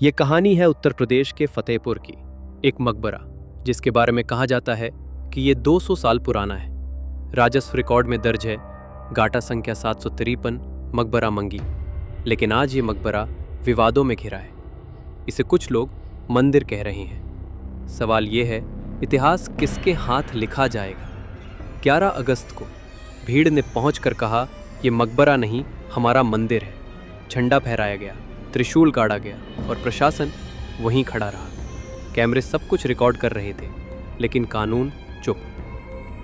ये कहानी है उत्तर प्रदेश के फतेहपुर की, एक मकबरा जिसके बारे में कहा जाता है कि ये 200 साल पुराना है। राजस्व रिकॉर्ड में दर्ज है गाटा संख्या 753 मकबरा मंगी। लेकिन आज ये मकबरा विवादों में घिरा है। इसे कुछ लोग मंदिर कह रहे हैं। सवाल ये है, इतिहास किसके हाथ लिखा जाएगा? 11 अगस्त को भीड़ ने पहुंचकर कहा, ये मकबरा नहीं, हमारा मंदिर है। झंडा फहराया गया, त्रिशूल गाड़ा गया और प्रशासन वहीं खड़ा रहा। कैमरे सब कुछ रिकॉर्ड कर रहे थे, लेकिन कानून चुप।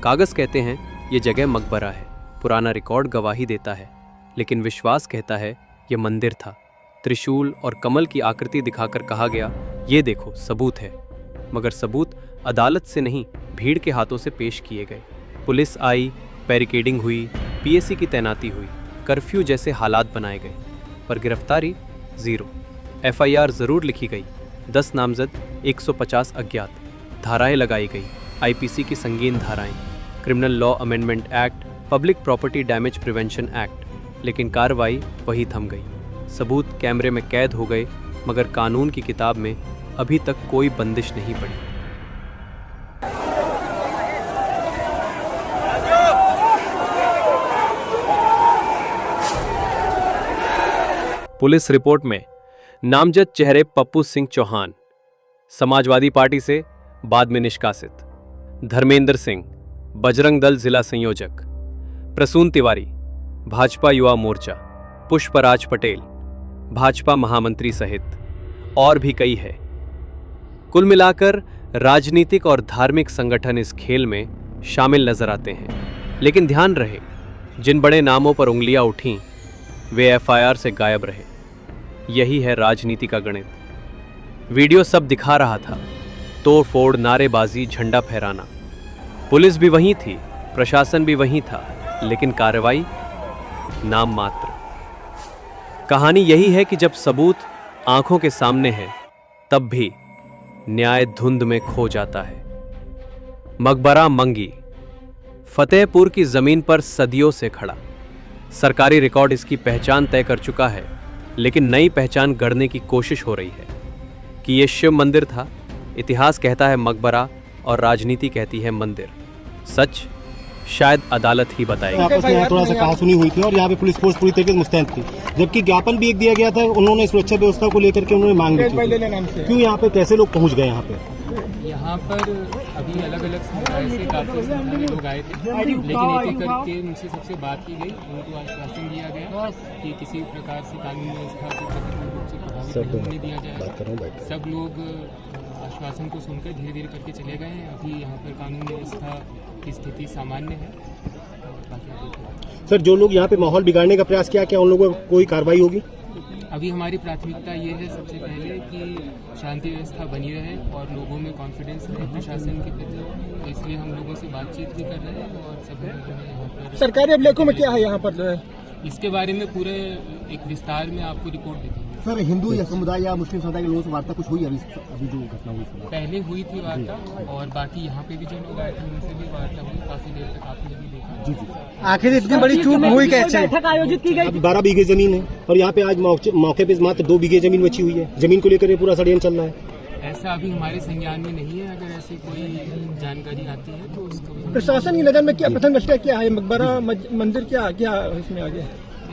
कागज कहते हैं ये जगह मकबरा है, पुराना रिकॉर्ड गवाही देता है, लेकिन विश्वास कहता है ये मंदिर था। त्रिशूल और कमल की आकृति दिखाकर कहा गया, ये देखो सबूत है। मगर सबूत अदालत से नहीं, भीड़ के हाथों से पेश किए गए। पुलिस आई, बैरिकेडिंग हुई, पीएसी की तैनाती हुई, कर्फ्यू जैसे हालात बनाए गए, पर गिरफ्तारी 0। एफआईआर जरूर लिखी गई, 10 नामजद, 150 अज्ञात, धाराएं लगाई गई, आईपीसी की संगीन धाराएं, criminal law amendment act, public property damage prevention act. लेकिन कार्रवाई वही थम गई। सबूत कैमरे में कैद हो गए, मगर कानून की किताब में अभी तक कोई बंदिश नहीं पड़ी। पुलिस रिपोर्ट में नामजद चेहरे पप्पू सिंह चौहान, समाजवादी पार्टी से, बाद में निष्कासित। धर्मेंद्र सिंह, बजरंग दल जिला संयोजक। प्रसून तिवारी, भाजपा युवा मोर्चा। पुष्पराज पटेल, भाजपा महामंत्री, सहित और भी कई है। कुल मिलाकर राजनीतिक और धार्मिक संगठन इस खेल में शामिल नजर आते हैं। लेकिन ध्यान रहे, जिन बड़े नामों पर उंगलियां उठीं वे एफआईआर से गायब रहे। यही है राजनीति का गणित। वीडियो सब दिखा रहा था, तोड़-फोड़, नारेबाजी, झंडा फहराना। पुलिस भी वहीं थी, प्रशासन भी वहीं था, लेकिन कार्रवाई नाम मात्र। कहानी यही है कि जब सबूत आंखों के सामने है, तब भी न्याय धुंध में खो जाता है। मकबरा मंगी फतेहपुर की जमीन पर सदियों से खड़ा। सरकारी रिकॉर्ड इसकी पहचान तय कर चुका है, लेकिन नई पहचान गढ़ने की कोशिश हो रही है कि ये शिव मंदिर था। इतिहास कहता है मकबरा और राजनीति कहती है मंदिर। सच शायद अदालत ही बताएगी। आपस में यहाँ थोड़ा सा कहासुनी हुई थी और यहाँ पे पुलिस फोर्स पूरी तरीके से मुस्तैद थी, जबकि ज्ञापन भी एक दिया गया था। उन्होंने सुरक्षा व्यवस्था को लेकर के उन्होंने मांग की थी। क्यों यहाँ पे कैसे लोग पहुँच गए? यहाँ पर अभी अलग अलग समुदाय से काफी सारे लोग आए थे, लेकिन एक एक करके उनसे सबसे बात की गई। उनको आश्वासन दिया गया कि किसी प्रकार से कानून व्यवस्था को प्रतिकूल रूप से प्रभावित नहीं होने दिया जाएगा। सब लोग आश्वासन को सुनकर धीरे धीरे करके चले गए हैं। अभी यहाँ पर कानून व्यवस्था की स्थिति सामान्य है। सर, जो लोग यहाँ पे माहौल बिगाड़ने का प्रयास किया, क्या उन लोगों पर कोई कार्रवाई होगी? अभी हमारी प्राथमिकता ये है सबसे पहले कि शांति व्यवस्था बनी रहे और लोगों में कॉन्फिडेंस रहे प्रशासन के प्रति, तो इसलिए हम लोगों से बातचीत भी कर रहे हैं और सब लोगों ने यहाँ पर सरकारी अभिलेखों में क्या है यहाँ पर इसके बारे में पूरे एक विस्तार में आपको रिपोर्ट देंगे। सर, हिंदू या समुदाय या मुस्लिम समुदाय के लोगों से वार्ता कुछ हुई? अभी जो घटना हुई पहले हुई थी वार्ता, और बाकी यहाँ पे भी जो लोग आए थे उनसे भी वार्ता हुई। काफी देर तक आपने भी देखा। जी। आखिर इतनी बड़ी चूक हुई कैसे? बैठक आयोजित की गई। 12 बीघे जमीन है और यहाँ पे आज मौके पे मात्र 2 बीघे जमीन बची हुई है। जमीन को लेकर पूरा षड्यंत्र चल रहा है। ऐसा अभी हमारे संज्ञान में नहीं है। अगर ऐसी कोई जानकारी आती है तो उसको प्रशासन की नजर में क्या प्रथम दृष्टया क्या है? मकबरा मंदिर क्या इसमें आगे?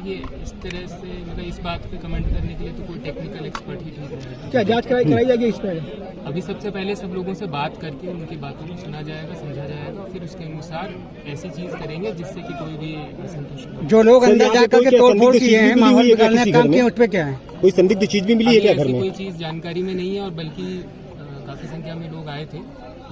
ये इस तरह से मतलब इस बात पे कमेंट करने के लिए तो कोई टेक्निकल एक्सपर्ट ही ठीक है। क्या जांच कराई जाएगी इसमें? अभी सबसे पहले सब लोगों से बात करके उनकी बातों को सुना जाएगा, समझा जाएगा, फिर उसके अनुसार ऐसी चीज करेंगे जिससे कि कोई भी असंतुष्ट। जो लोग अंदर जाकर के तोड़फोड़ किए हैं, माहौल बिगाड़ने का काम किया, उस पे क्या है? कोई संदिग्ध चीज भी मिली है क्या घर में? कोई चीज जानकारी में नहीं है, और बल्कि काफी संख्या में लोग आए थे,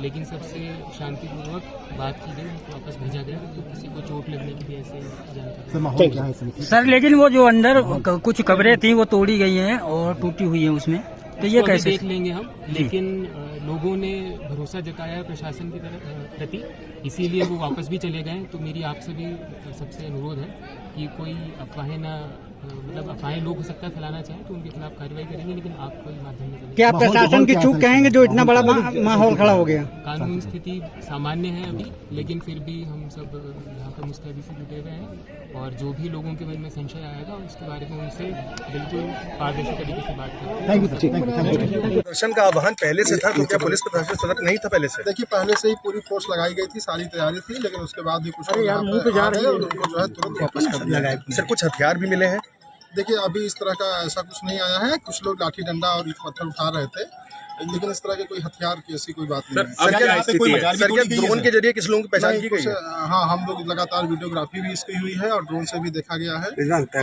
लेकिन सबसे शांतिपूर्वक बात की गई, उनको वापस भेजा गया। तो किसी को चोट लगने की भी ऐसे जानकारी सर, लेकिन वो जो अंदर कुछ कब्रें थी वो तोड़ी गई हैं और टूटी हुई है उसमें, तो ये कैसे देख लेंगे हम। लेकिन लोगों ने भरोसा जताया है प्रशासन की प्रति, इसीलिए वो वापस भी चले गए। तो मेरी आपसे भी सबसे अनुरोध है कि कोई अफवाहें ना मतलब अफवाहें लोग हो सकता है फैलाना चाहें तो उनके खिलाफ कार्रवाई करेंगे, लेकिन आपको इस माध्यम से क्या प्रशासन की चूक कहेंगे जो इतना बड़ा माहौल खड़ा हो गया? कानूनी स्थिति सामान्य है अभी, लेकिन फिर भी हम सब यहाँ पर मुस्तैदी से जुटे हुए हैं और जो भी लोगों के मन में संशय आएगा उसके बारे में उनसे बिल्कुल पारदर्शी तरीके से बात करेंगे। प्रदर्शन का आह्वान पहले से था तो क्या पुलिस प्रशासन सतर्क नहीं था पहले से? देखिए, पहले से ही पूरी फोर्स लगाई गई थी, सारी तैयारी थी, लेकिन उसके बाद भी कुछ लोग यहाँ पे आ गए और उनको जो है तुरंत वापस कर दिया गया। सर कुछ हथियार भी मिले हैं? देखिए, अभी इस तरह का ऐसा कुछ नहीं आया है। कुछ लोग लाठी डंडा और ईंट पत्थर उठा रहे थे, लेकिन इस तरह के कोई हथियार की ऐसी कोई बात नहीं है। सर क्या ड्रोन के जरिए किस लोगों की पहचान की गई है? हाँ, हम लोग लगातार वीडियोग्राफी भी इसकी हुई है और ड्रोन से भी देखा गया है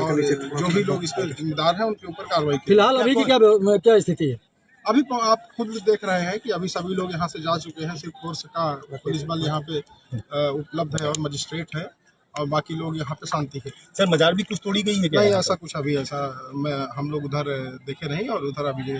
और जो भी लोग इस पर जिम्मेदार हैं उनके ऊपर कार्रवाई की। फिलहाल अभी की क्या स्थिति है? अभी आप खुद देख रहे हैं कि अभी सभी लोग यहाँ से जा चुके हैं। सिर्फ फोर्स का पुलिस बल यहाँ पे उपलब्ध है और मजिस्ट्रेट है और बाकी लोग यहाँ पे शांति है। सर मजार भी कुछ तोड़ी गई है क्या? नहीं, ऐसा कुछ अभी ऐसा हम लोग उधर देखे नहीं और उधर अभी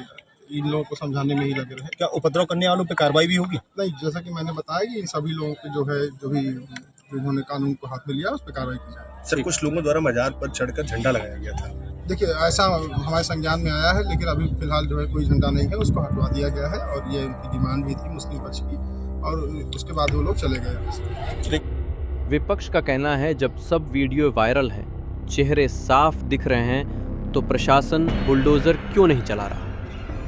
इन लोगों को समझाने में ही लगे रहे। क्या उपद्रव करने वालों पे कार्रवाई भी होगी? नहीं, जैसा कि मैंने बताया कि इन सभी लोगों के जो है जो भी जिन्होंने कानून को हाथ में लिया उस पर कार्रवाई की जाए। सर कुछ लोगों द्वारा मजार पर चढ़कर झंडा लगाया गया था। देखिए, ऐसा हमारे संज्ञान में आया है, लेकिन अभी फिलहाल जो है कोई झंडा नहीं है, उसको हटवा दिया गया है और ये उनकी डिमांड भी थी मुस्लिम पक्ष की और उसके बाद वो लोग चले गए। विपक्ष का कहना है जब सब वीडियो वायरल हैं, चेहरे साफ दिख रहे हैं, तो प्रशासन बुलडोजर क्यों नहीं चला रहा?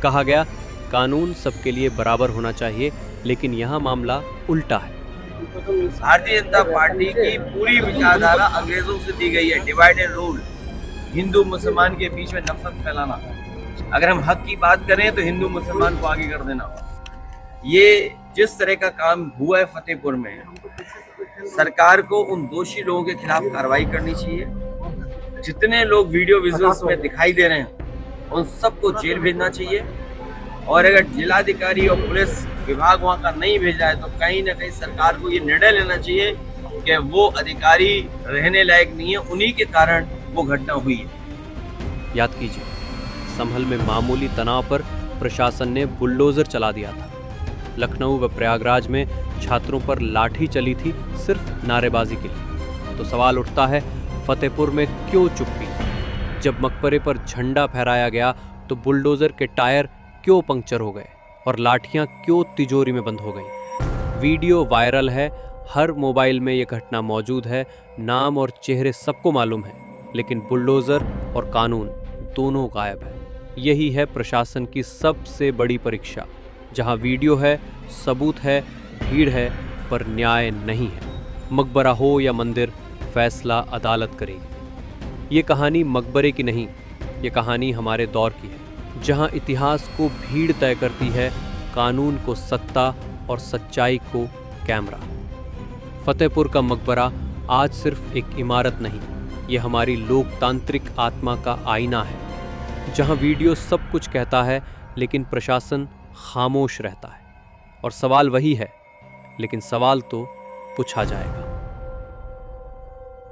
कहा गया कानून सबके लिए बराबर होना चाहिए, लेकिन यहाँ मामला उल्टा है। भारतीय जनता पार्टी की पूरी विचारधारा अंग्रेजों से दी गई है, डिवाइड एंड रूल, हिंदू मुसलमान के बीच में नफरत फैलाना। अगर हम हक की बात करें तो हिंदू मुसलमान को आगे कर देना। ये जिस तरह का काम हुआ है फतेहपुर में, सरकार को उन दोषी लोगों के खिलाफ कार्रवाई करनी चाहिए। जितने लोग वीडियो विजुअल्स में दिखाई दे रहे हैं उन सबको जेल भेजना चाहिए और अगर जिलाधिकारी और पुलिस विभाग वहां का नहीं भेजा है तो कहीं ना कहीं सरकार को ये निर्णय लेना चाहिए कि वो अधिकारी रहने लायक नहीं है, उन्हीं के कारण वो घटना हुई है। याद कीजिए, संभल में मामूली तनाव पर प्रशासन ने बुलडोजर चला दिया था। लखनऊ व प्रयागराज में छात्रों पर लाठी चली थी सिर्फ नारेबाजी के लिए। तो सवाल उठता है, फतेहपुर में क्यों चुप्पी? जब मकबरे पर झंडा फहराया गया तो बुलडोजर के टायर क्यों पंक्चर हो गए और लाठियां क्यों तिजोरी में बंद हो गईं? वीडियो वायरल है, हर मोबाइल में यह घटना मौजूद है, नाम और चेहरे सबको मालूम है, लेकिन बुलडोजर और कानून दोनों गायब है। यही है प्रशासन की सबसे बड़ी परीक्षा, जहां वीडियो है, सबूत है, भीड़ है, पर न्याय नहीं है। मकबरा हो या मंदिर, फैसला अदालत करेगी। ये कहानी मकबरे की नहीं, ये कहानी हमारे दौर की है, जहां इतिहास को भीड़ तय करती है, कानून को सत्ता और सच्चाई को कैमरा। फतेहपुर का मकबरा आज सिर्फ एक इमारत नहीं, ये हमारी लोकतांत्रिक आत्मा का आईना है, जहां वीडियो सब कुछ कहता है लेकिन प्रशासन खामोश रहता है। और सवाल वही है, लेकिन सवाल तो पूछा जाएगा।